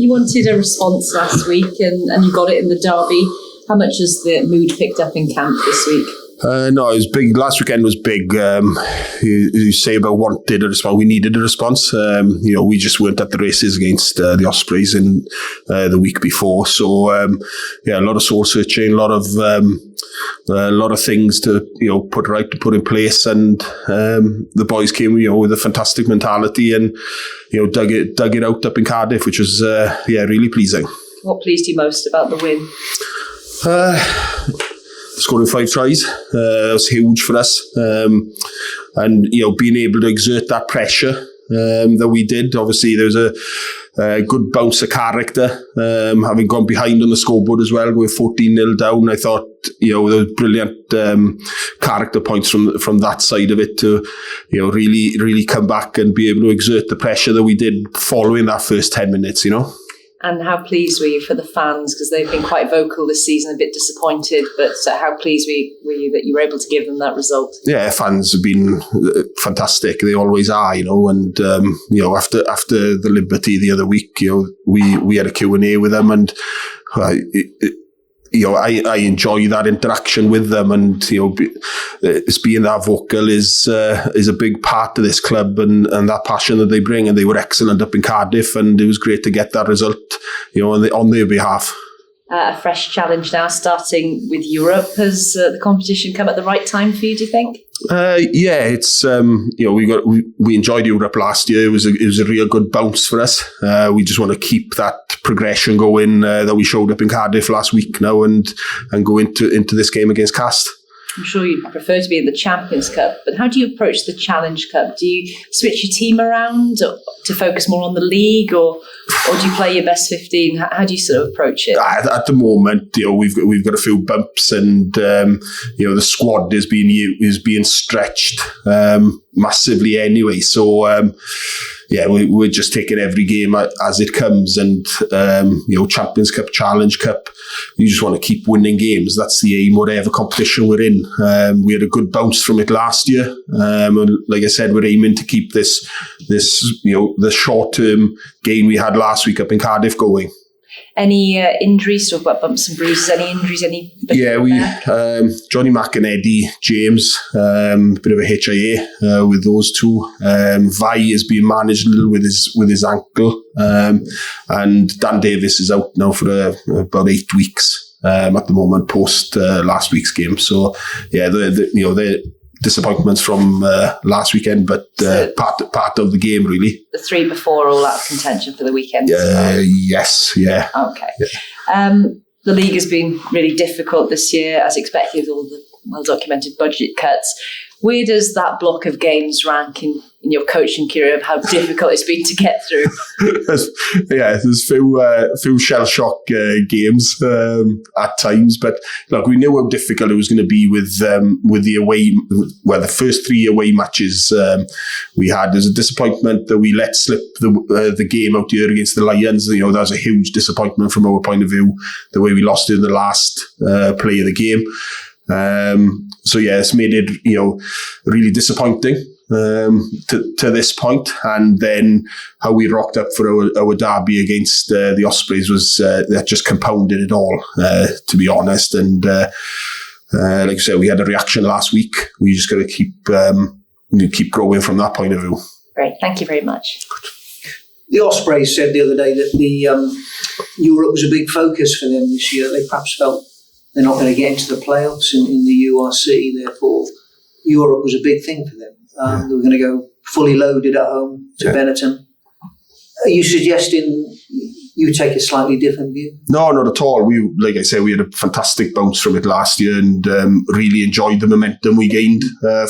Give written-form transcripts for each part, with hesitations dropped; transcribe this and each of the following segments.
you wanted a response last week and you got it in the derby. How much has the mood picked up in camp this week? No, it was big. Last weekend was big. You say about wanted a response. We needed a response. We just weren't at the races against the Ospreys in the week before. So, a lot of soul searching, a lot of things to put in place, and the boys came with a fantastic mentality and dug it out up in Cardiff, which was really pleasing. What pleased you most about the win? Scoring 5 tries was huge for us, and being able to exert that pressure that we did. Obviously, there was a good bounce of character, having gone behind on the scoreboard as well, going 14-0 down. I thought there was brilliant character points from that side of it to really come back and be able to exert the pressure that we did following that first 10 minutes. And how pleased were you for the fans? Because they've been quite vocal this season, a bit disappointed, but how pleased were you that you were able to give them that result? Yeah, fans have been fantastic. They always are, and after the Liberty the other week, we had a Q&A with them, and I enjoy that interaction with them, and it's being that vocal is a big part of this club and that passion that they bring. And they were excellent up in Cardiff, and it was great to get that result, on their behalf. A fresh challenge now, starting with Ewrop. Has the competition come at the right time for you, do you think? It's we enjoyed Ewrop last year. It was a real good bounce for us. We just want to keep that progression going that we showed up in Cardiff last week now, and go into this game against Castres. I'm sure you'd prefer to be in the Champions Cup, but how do you approach the Challenge Cup? Do you switch your team around to focus more on the league, or do you play your best 15? How do you sort of approach it? At the moment, we've got a few bumps, and the squad is being stretched massively anyway. So we're just taking every game as it comes, and Champions Cup, Challenge Cup. You just want to keep winning games. That's the aim, whatever competition we're in. We had a good bounce from it last year. And like I said, we're aiming to keep this the short-term gain we had last week up in Cardiff going. Any injuries? Talk about bumps and bruises. Any injuries? Johnny Mack and Eddie James, bit of a HIA with those two. Vi is being managed a little with his ankle, and Dan Davis is out now for about 8 weeks at the moment post last week's game. So they're disappointments from last weekend, but part of the game really. The 3 before all out of contention for the weekend. Yes, yeah. Okay. Yeah. The league has been really difficult this year, as expected, with all the well-documented budget cuts. Where does that block of games rank in your coaching career of how difficult it's been to get through? There's few shell shock games at times, but look, we knew how difficult it was going to be with the away. Well, the first 3 away matches we had. There's a disappointment that we let slip the game out here against the Lions. That was a huge disappointment from our point of view. The way we lost it in the last play of the game. It's made it really disappointing to this point, and then how we rocked up for our derby against the Ospreys was that just compounded it all, to be honest. And like I said, we had a reaction last week. We just got to keep growing from that point of view. Great, thank you very much. The Ospreys said the other day that the Ewrop was a big focus for them this year. They perhaps felt they're not going to get into the playoffs in the URC, therefore Ewrop was a big thing for them. They were going to go fully loaded at home to Benetton. Are you suggesting you take a slightly different view? No, not at all. Like I said, we had a fantastic bounce from it last year, and really enjoyed the momentum we gained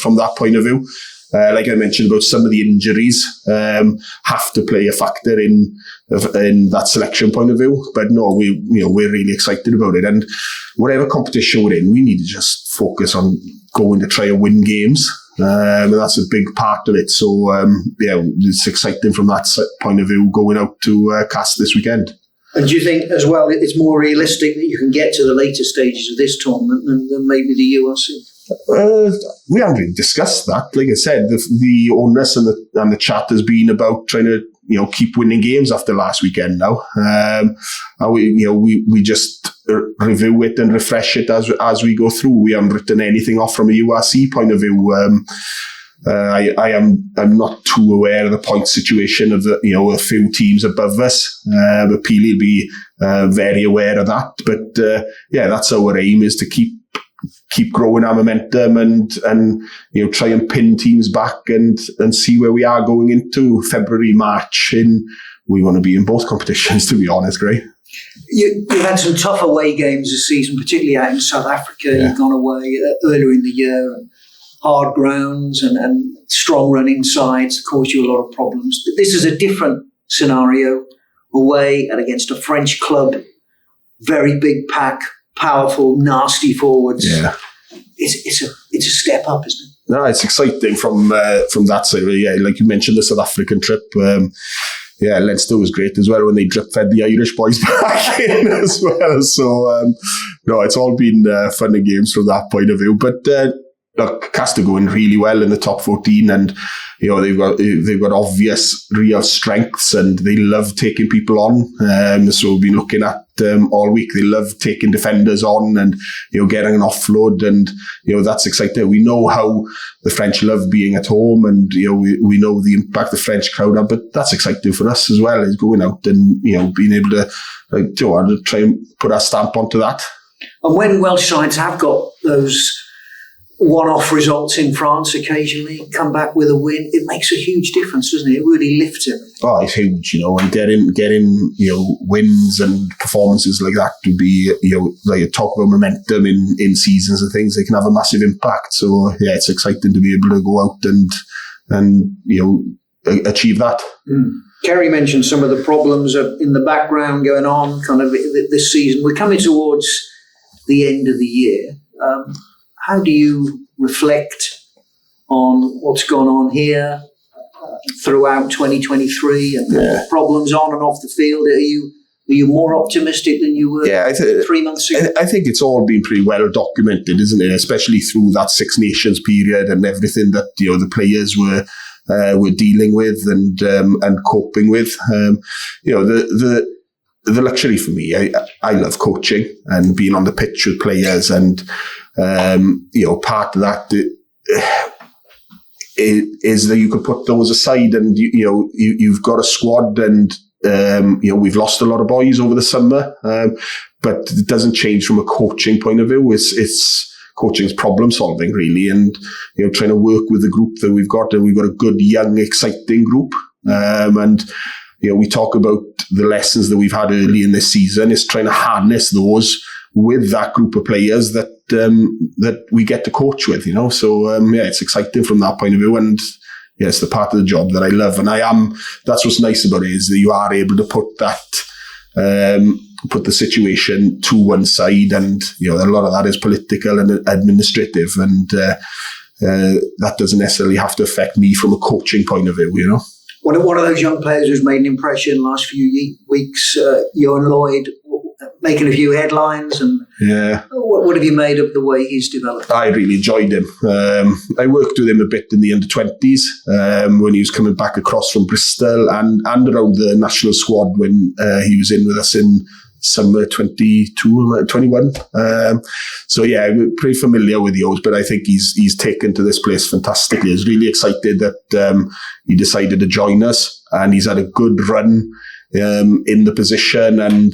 from that point of view. Like I mentioned about some of the injuries have to play a factor in that selection point of view. But no, we're really excited about it. And whatever competition we're in, we need to just focus on going to try and win games. And that's a big part of it. So, it's exciting from that point of view going out to Castres this weekend. And do you think as well it's more realistic that you can get to the later stages of this tournament than maybe the URC? We haven't really discussed that. Like I said, the onus and the chat has been about trying to keep winning games after last weekend now. And we just review it and refresh it as we go through. We haven't written anything off from a URC point of view. I'm not too aware of the point situation of a few teams above us, but Peely will be very aware of that. But that's our aim, is to keep growing our momentum and try and pin teams back and see where we are going into February, March. We want to be in both competitions, to be honest, Gray. You've had some tough away games this season, particularly out in South Africa. Yeah. You've gone away earlier in the year. And hard grounds and strong running sides cause you a lot of problems. This is a different scenario, away and against a French club, very big pack, powerful, nasty forwards. Yeah, it's a step up, isn't it? No, it's exciting from that side. Yeah, like you mentioned, the South African trip. Leinster was great as well when they drip-fed the Irish boys back in as well. So, it's all been fun and games from that point of view. But look, Castres going really well in the top 14, and they've got obvious real strengths, and they love taking people on. So we've been looking at all week. They love taking defenders on and getting an offload, and that's exciting. We know how the French love being at home, and we know the impact the French crowd have. But that's exciting for us as well, is going out and being able to try and put our stamp onto that. And when Welsh sides have got those one-off results in France occasionally, come back with a win, it makes a huge difference, doesn't it? It really lifts it. Oh, it's huge, and getting wins and performances like that to be, like talk about momentum in seasons and things, they can have a massive impact. So yeah, it's exciting to be able to go out and achieve that. Kerry mentioned some of the problems in the background going on kind of this season. We're coming towards the end of the year. How do you reflect on what's gone on here throughout 2023 and problems on and off the field? Are you more optimistic than you were 3 months ago? I think it's all been pretty well documented, isn't it? Especially through that Six Nations period and everything that the players were dealing with and coping with. The luxury for me, I love coaching and being on the pitch with players, and part of that is that you could put those aside, and you've got a squad, and we've lost a lot of boys over the summer, but it doesn't change from a coaching point of view. It's coaching's problem solving, really, and trying to work with the group that we've got, and we've got a good, young, exciting group, and we talk about the lessons that we've had early in this season. Is trying to harness those with that group of players that we get to coach with, So, it's exciting from that point of view. And it's the part of the job that I love. And that's what's nice about it, is that you are able to put that, put the situation to one side. And, a lot of that is political and administrative. And that doesn't necessarily have to affect me from a coaching point of view, One of those young players who's made an impression last few weeks, Ioan Lloyd, making a few headlines. And what have you made of the way he's developed? I really enjoyed him. I worked with him a bit in the under-20s when he was coming back across from Bristol, and around the national squad when he was in with us in summer 21. We're pretty familiar with Yo's, but I think he's taken to this place fantastically. He's really excited that he decided to join us, and he's had a good run in the position and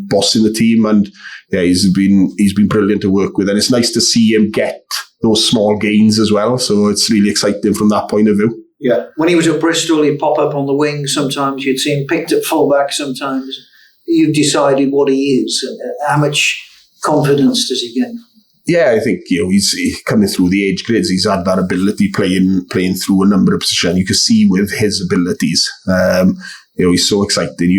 bossing the team, and he's been brilliant to work with, and it's nice to see him get those small gains as well. So it's really exciting from that point of view. Yeah, when he was at Bristol, he'd pop up on the wing. Sometimes you'd see him picked at fullback. Sometimes you've decided what he is. How much confidence does he get? Yeah, I think he's coming through the age grids. He's had that ability playing through a number of positions. You can see with his abilities. He's so exciting.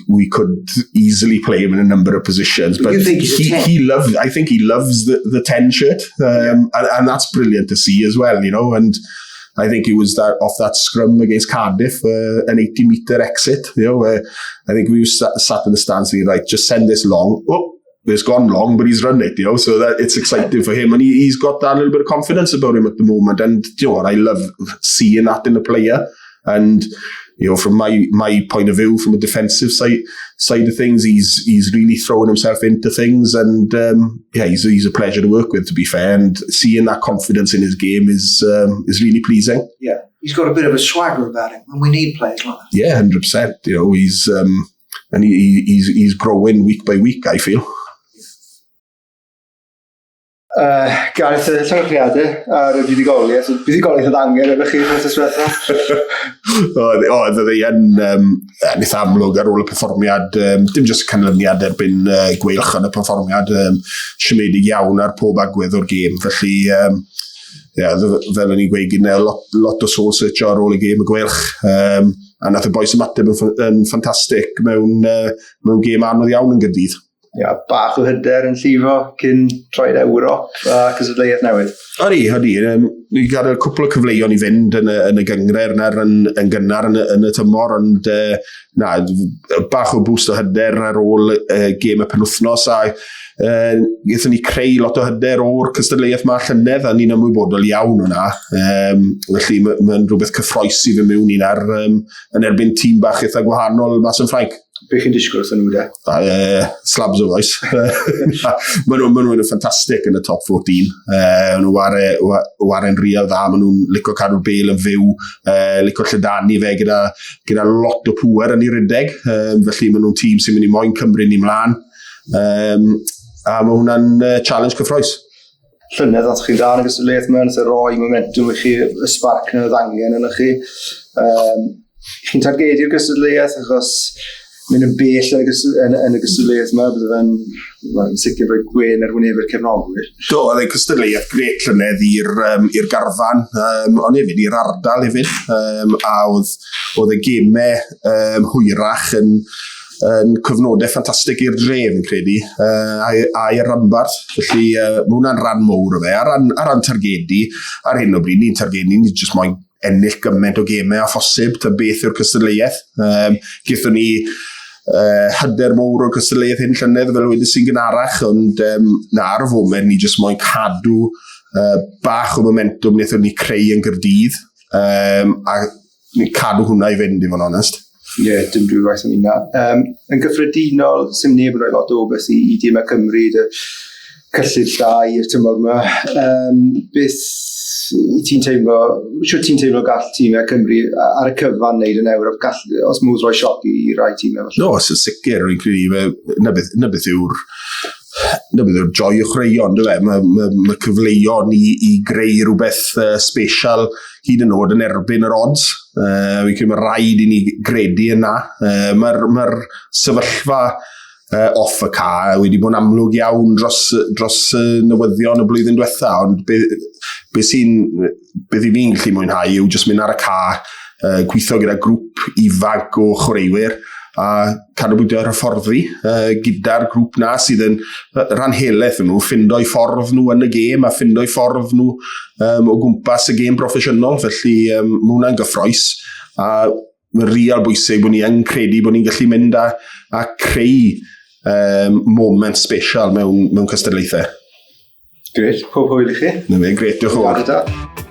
We could easily play him in a number of positions. But you think he's a 10? I think he loves the 10 shirt, and that's brilliant to see as well. And I think it was that off that scrum against Cardiff, an 80-metre exit. Where I think we sat in the stands thinking, right, just send this long. Oh, it's gone long, but he's run it. So that it's exciting for him, and he's got that little bit of confidence about him at the moment. And I love seeing that in a player. And from my point of view, from a defensive side of things, he's really throwing himself into things, and he's a pleasure to work with, to be fair. And seeing that confidence in his game is really pleasing. Yeah, he's got a bit of a swagger about him, and we need players like that. Yeah, 100%. He's and he's growing week by week, I feel. Gareth, llongyfriadau ar y buddugoliaeth. Buddugoliaeth oedd angen efo chi wrth yswetha? Oedd yn eitha amlwg ar ôl y perfformiad. Dim jyst canlyniad erbyn gweilch yn y perfformiad. Siomedig iawn ar pob agwedd o'r gêm. Felly, fel o'n i'n gweud gyda, lot o soul search ar ôl y gêm y gweilch. A nath y boes ymateb yn ffantastig mewn gêm anodd iawn yn Gaerdydd. Bach o hyder yn llifo cyn troi'r Ewrop a cystadleuaeth newydd. Odi. Ni gael y cwpl o cyfleuon i fynd yn y gyngred yn gynnar yn y tymor, ond bach o boost o hyder ar ôl gêm y penwthnos, a gaethon ni creu lot o hyder o'r cystadleuaeth ma llynedd, a ni'n ymwybodol iawn o'na. Felly mae'n rhywbeth cyffroesi fy mewn yn erbyn tîm bach eitha gwahanol mas yn Ffrainc. Be chi'n disgwyl wrthyn nhw de? Slabs o oes. Maen nhw'n ffantastig yn y top 14. Maen nhw waren real dda. Maen nhw'n licio cadw bel yn fyw, licio llydanu fe gyda lot o pŵer yn ei rydeg. Felly maen nhw'n tîm sy'n mynd i moyn cymryd ni mlaen. A mae hwnna'n challenge cyffroes. Llynedd at chi'n dda yn y gystadleuaeth mewn, sy'n rhoi momentum i chi, y spark na oedd angen yn chi. Chi'n targedu'r gystadleuaeth achos mynd yn bell yn y gystadleuaeth yma, bydd sicr rhoi gwen ar wynebu'r cefnogwyr. Do, oedd e'n cystadleuaeth gret llynedd i'r garfan, ond hefyd i'r ardal hefyd, a oedd y gemau hwyrach yn cyfnodau ffantastig i'r dref yn credu, a i'r rymbarth. Felly mae hwnna'n rhan mowr o fe. Ar ran targedu, ar hyn o bryd, ni'n targedu, ni'n jyst moyn ennill gymaint o gemau a phosib, ta beth yw'r cystadleuaeth. Gaethon ni hyder mowr o'r cystadleuaeth hyn llynedd, fel wedi sy'n gynharach, ond ar y foment ni jyst moyn cadw bach o momentum wnaethon ni creu yn Gaerdydd, a ni cadw hwnna i fynd, i fod yn onest. Dim drwy waith am hynna. Yn gyffredinol, sy'n neb yn rhoi lot o beth i dîmau Cymru, cyllid da i'r tymor yma. Beth ti'n teimlo, gall tîmau Cymru ar y cyfan wneud yn Ewrop, os mwyn rhoi sioc i rai tîmau? No, sy'n sicr, rwy'n credu, na beth yw'r joy o chreuon, mae cyfleuon i greu rhywbeth special hyd yn oed yn erbyn yr odds. Fi'n credu mae rhaid i ni gredu yna. Mae'r sefyllfa off y ca wedi bod yn amlwg iawn dros newyddion y blwyddyn diwetha, ond beth i fi'n gallu mwynhau yw jyst mynd ar y ca, gweithio gyda grŵp ifanc o chwaraewyr, a canolbwyntio ar hyfforddi gyda'r grŵp na sydd yn rhan helaeth nhw, ffindo'u ffordd nhw yn y gêm a ffindo'u ffordd nhw o gwmpas y gêm proffesiynol. Felly mae hwnna'n gyffroes, a mae'n real bwysig bod ni yn credu bod ni'n gallu mynd a creu moment special mewn cystadlaethau. Gret, pob hwyl i chi. Gret, diolch yn fawr.